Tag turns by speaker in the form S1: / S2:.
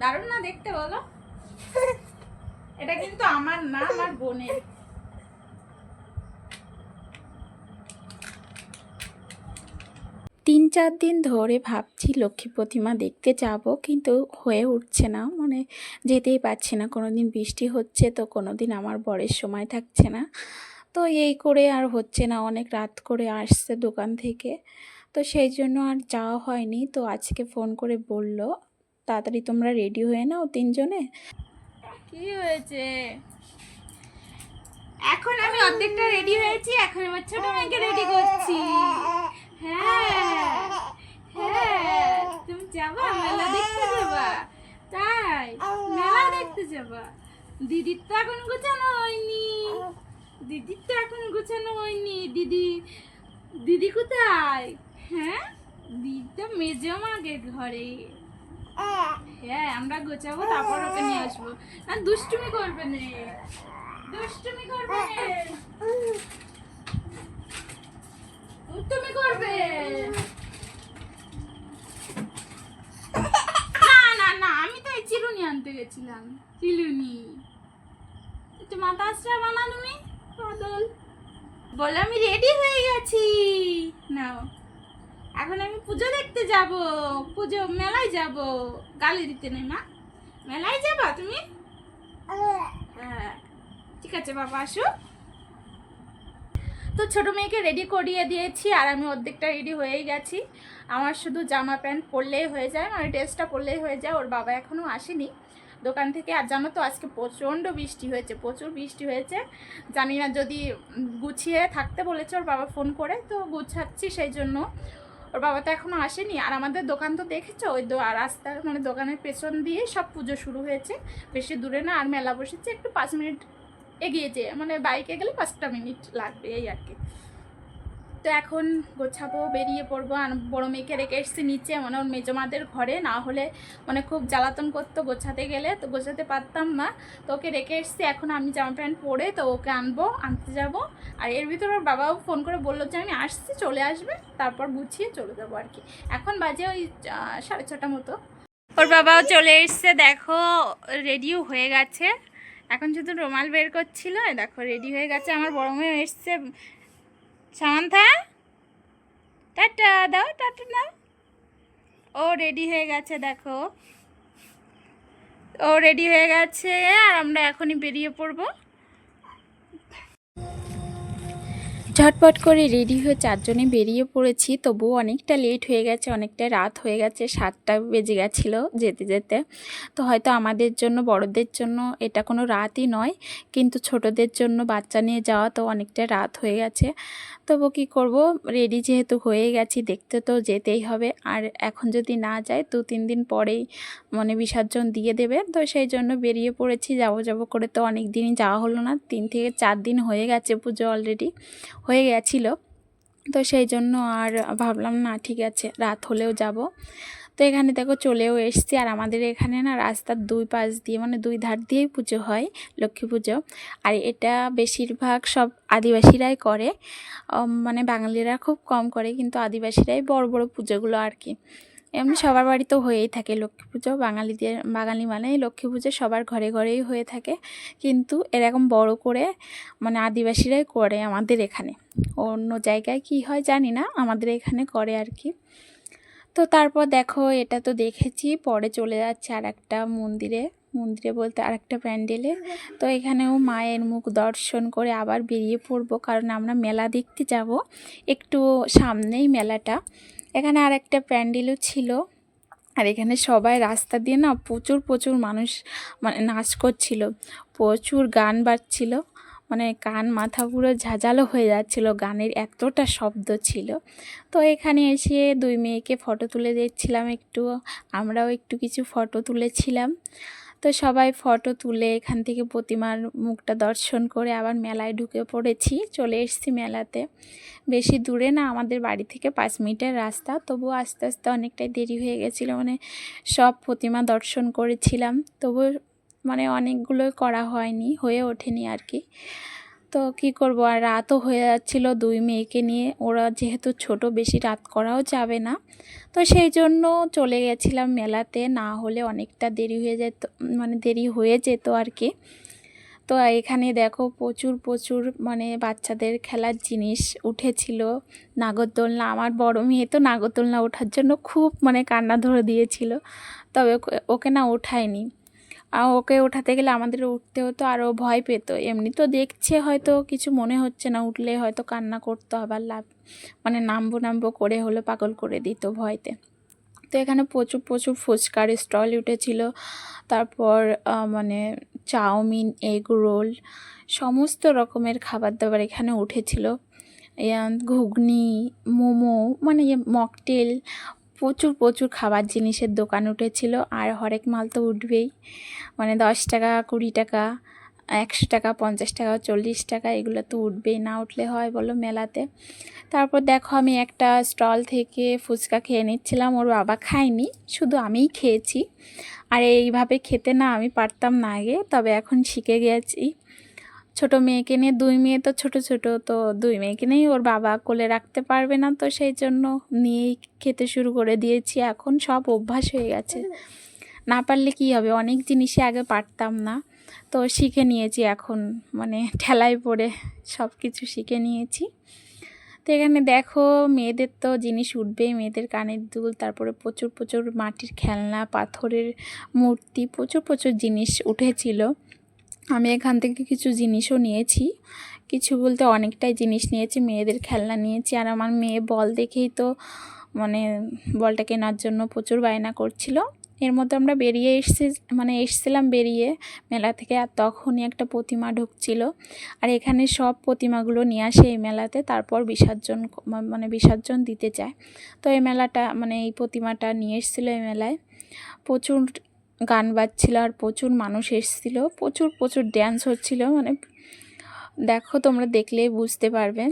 S1: দারুণ না দেখতে বলো? এটা কিন্তু আমার না, আমার বোনের।
S2: তিন চার দিন ধরে ভাবছি লক্ষ্মী প্রতিমা দেখতে যাব, কিন্তু হয়ে উঠছে না, মানে যেতেই পারছি না। কোনো দিন বৃষ্টি হচ্ছে তো কোনো দিন আমার বরের সময় থাকছে না, তো এই করে আর হচ্ছে না। অনেক রাত করে আসছে দোকান থেকে, তো সেই জন্য আর যাওয়া হয়নি। তো আজকে ফোন করে বলল তাড়াতাড়ি তোমরা রেডি হয়ে নাও তিনজনে।
S1: কি হয়েছে? এখন আমি অর্ধেকটা রেডি হয়েছি, এখন আমার ছোট মেয়েকে রেডি করছি। হ্যাঁ হ্যাঁ, তুমি যাবা মেলা দেখতে যাবা? তাই মেলা দেখতে যাবা? দিদির তো এখন গোছানো হয়নি, দিদির তো এখন গোছানো হয়নি। দিদি দিদি কোথায়? হ্যাঁ, দিদি তো মেজো মাগের ঘরে। হ্যাঁ, আমরা গোছাবো, তারপর ওকে নিয়ে আসবো। না দুষ্টুমি করবে না, দুষ্টুমি করবে না, তুমি করবে না। না না, আমি তো এই চিরুনি আনতে গেছিলাম। চিরুনি একটু মাথা আশ্রা বানা তুমি পাগল। বলে আমি রেডি হয়ে গেছি। নাও, এখন আমি পুজো দেখতে যাব, পুজো মেলায় যাব। গালি দিতে নেই মা, মেলায় যাবা তুমি? হ্যাঁ ঠিক আছে বাবা, আসো। তো ছোটো মেয়েকে রেডি করিয়ে দিয়েছি, আর আমি অর্ধেকটা রেডি হয়েই গেছি। আমার শুধু জামা প্যান্ট পরলেই হয়ে যায়, মানে ড্রেসটা পরলেই হয়ে যায়। ওর বাবা এখনও আসেনি দোকান থেকে। আর জানো তো আজকে প্রচণ্ড বৃষ্টি হয়েছে, প্রচুর বৃষ্টি হয়েছে। জানি না, যদি গুছিয়ে থাকতে বলেছে ওর বাবা ফোন করে, তো গুছাচ্ছি সেই জন্য। ওর বাবা তো এখনও আসেনি। আর আমাদের দোকান তো দেখেছো, ওই রাস্তার মানে দোকানের পেছন দিয়ে সব পুজো শুরু হয়েছে, বেশি দূরে না। আর মেলা বসেছে একটু 5 মিনিট এগিয়েছে, মানে বাইকে গেলে 5টা মিনিট লাগবে এই আর কি। তো এখন গোছাবো, বেরিয়ে পড়বো। আর বড়ো মেয়েকে রেখে এসেছি নিচে, মানে ওর মেজমাদের ঘরে, না হলে মানে খুব জ্বালাতন করতো গোছাতে গেলে, তো গোছাতে পারতাম না। তো ওকে রেখে এসেছি। এখন আমি জামা প্যান্ট পরে তো ওকে আনতে যাব। আর এর ভিতর ওর বাবাও ফোন করে বললো যে আমি আসছি, চলে আসবে, তারপর গুছিয়ে চলে যাবো আর কি। এখন বাজে ওই 6:30 মতো। ওর বাবাও চলে এসছে, দেখো রেডিও হয়ে গেছে। এখন শুধু রুমাল বের করছিল, দেখো রেডি হয়ে গেছে। আমার বড় মেয়ে এসছে। সামান্থা টাটা দাও, টাটা দাও। ও রেডি হয়ে গেছে, দেখো ও রেডি হয়ে গেছে। আর আমরা এখনই বেরিয়ে পড়বো।
S2: ঝটপট করে রেডি হয়ে চারজনে বেরিয়ে পড়েছি, তবুও অনেকটা লেট হয়ে গেছে, অনেকটা রাত হয়ে গেছে, 7টা বেজে গেছিলো যেতে যেতে। তো হয়তো আমাদের জন্য, বড়দের জন্য এটা কোনো রাতই নয়, কিন্তু ছোটদের জন্য, বাচ্চা নিয়ে যাওয়া, তো অনেকটা রাত হয়ে গেছে। তবু কি করব, রেডি যেহেতু হয়ে গেছি, দেখতে তো যেতেই হবে। আর এখন যদি না যাই 2-3 দিন পরেই মানে বিসর্জন দিয়ে দেবে, তো সেই জন্য বেরিয়ে পড়েছি। যাব করে তো অনেক দিনই যাওয়া হলো না, 3 থেকে 4 দিন হয়ে গেছে পুজো অলরেডি হয়ে গেছিলো। তো সেই জন্য আর ভাবলাম না, ঠিক আছে রাত হলেও যাব। তো এখানে দেখো চলেও এসছি। আর আমাদের এখানে না রাস্তার 2 পাশ দিয়ে, মানে 2 ধার দিয়েই পুজো হয়, লক্ষ্মী পুজো। আর এটা বেশিরভাগ সব আদিবাসীরাই করে, মানে বাঙালিরা খুব কম করে, কিন্তু আদিবাসীরাই বড় বড় পুজোগুলো আর কি। এমনি সবার বাড়িতেও হয়েই থাকে লক্ষ্মী পুজো, বাঙালি মানে লক্ষ্মী পুজো সবার ঘরে ঘরেই হয়ে থাকে, কিন্তু এরকম বড় করে মানে আদিবাসীরাই করে আমাদের এখানে। অন্য জায়গায় কি হয় জানি না, আমাদের এখানে করে আর কি। তো তারপর দেখো, এটা তো দেখেছি, পরে চলে যাচ্ছে আর একটা মন্দিরে বলতে আর একটা প্যান্ডেলে। তো এখানেও মায়ের মুখ দর্শন করে আবার বেরিয়ে পড়বো, কারণ আমরা মেলা দেখতে যাব। একটু সামনেই মেলাটা। এখানে আর একটা প্যান্ডেলও ছিল। আর এখানে সবাই রাস্তা দিয়ে না প্রচুর মানুষ মানে নাচ করছিল, প্রচুর গান বাজছিল, মানে কান মাথা পুরো ঝাঁঝালো হয়ে যাচ্ছিল, গানের এতটা শব্দ ছিল। তো এখানে এসে 2 মেয়েকে ফটো তুলে দিচ্ছিলাম একটু, আমরাও একটু কিছু ফটো তুলেছিলাম। তো সবাই ফটো তুলে এখান থেকে প্রতিমার মুখটা দর্শন করে আবার মেলায় ঢুকে পড়েছি, চলে এসেছি মেলাতে। বেশি দূরে না, আমাদের বাড়ি থেকে 5 মিনিটের রাস্তা, তবু আস্তে আস্তে অনেকটাই দেরি হয়ে গেছিলো, মানে সব প্রতিমা দর্শন করেছিলাম, তবু মানে অনেকগুলোই করা হয়ে ওঠেনি আর কি। তো তো কি করব, আর রাতও হয়ে যাচ্ছিলো দুই মেয়েকে নিয়ে, ওরা যেহেতু ছোট বেশি রাত করাও যাবে না, তো সেই জন্য চলে গেছিলাম মেলাতে, না হলে অনেকটা দেরি হয়ে যেত, মানে দেরি হয়ে যেত আর কি। তো এখানে দেখো প্রচুর প্রচুর মানে বাচ্চাদের খেলার জিনিস উঠেছিল, নাগরদোলনা। আমার বড় মেয়ে তো নাগরদোলনা ওঠার জন্য খুব মানে কান্না ধরে দিয়েছিল, তবে ওকে না ওঠায়নি। আর ওকে ওঠাতে গেলে আমাদের উঠতে হতো, আর ও ভয় পেত। এমনি তো দেখছে হয়তো কিছু মনে হচ্ছে না, উঠলে হয়তো কান্না করতো, আবার মানে নামবো নামবো করে হলো পাগল করে দিত ভয়তে। তো এখানে প্রচুর প্রচুর ফুচকার স্টল উঠেছিল, তারপর মানে চাউমিন, এগ রোল, সমস্ত রকমের খাবার দাবার এখানে উঠেছিল। ঘুগনি, মোমো, মানে মকটেল, প্রচুর প্রচুর খাবার জিনিসের দোকান উঠেছিল। আর হরেক মাল তো উঠবেই, মানে 10 টাকা, 20 টাকা, 100 টাকা, 50 টাকা, 40 টাকা, এগুলো তো উঠবেই, না উঠলে হয় বলো মেলাতে। তারপর দেখো আমি একটা স্টল থেকে ফুচকা খেয়ে নিচ্ছিলাম, ওর বাবা খায়নি, শুধু আমিই খেয়েছি। আর এইভাবে খেতে না আমি পারতাম না আগে, তবে এখন শিখে গেছি। ছোট মেয়েকে নিয়ে, দুই মেয়ে তো ছোট ছোট, তো দুই মেয়েকে নিয়েই ওর বাবা কোলে রাখতে পারবে না, তো সেই জন্য নিয়েই খেতে শুরু করে দিয়েছি। এখন সব অভ্যাস হয়ে গেছে, না পারলে কি হবে, অনেক জিনিসই আগে পারতাম না, তো শিখে নিয়েছি এখন, মানে ঠেলায় পড়ে সব কিছু শিখে নিয়েছি। তো এখানে দেখো মেয়েদের তো জিনিস উঠবেই, মেয়েদের কানের দুল, তারপরে প্রচুর প্রচুর মাটির খেলনা, পাথরের মূর্তি, প্রচুর প্রচুর জিনিস উঠেছিল। আমি এখান থেকে কিছু জিনিসও নিয়েছি, কিছু বলতে অনেকটাই জিনিস নিয়েছি, মেয়েদের খেলনা নিয়েছি। আর আমার মেয়ে বল দেখেই তো মানে বলটা কেনার জন্য প্রচুর বায়না করছিল। এর মধ্যে আমরা এসছিলাম বেরিয়ে মেলা থেকে, আর তখনই একটা প্রতিমা ঢুকছিল। আর এখানে সব প্রতিমাগুলো নিয়ে আসে এই মেলাতে, তারপর বিসর্জন দিতে চায়। তো এই মেলাটা মানে এই প্রতিমাটা নিয়ে এসেছিলো এই মেলায়, প্রচুর গান বাজছিল আর প্রচুর মানুষ এসেছিলো, প্রচুর প্রচুর ড্যান্স হচ্ছিল, মানে দেখো তোমরা দেখলেই বুঝতে পারবে।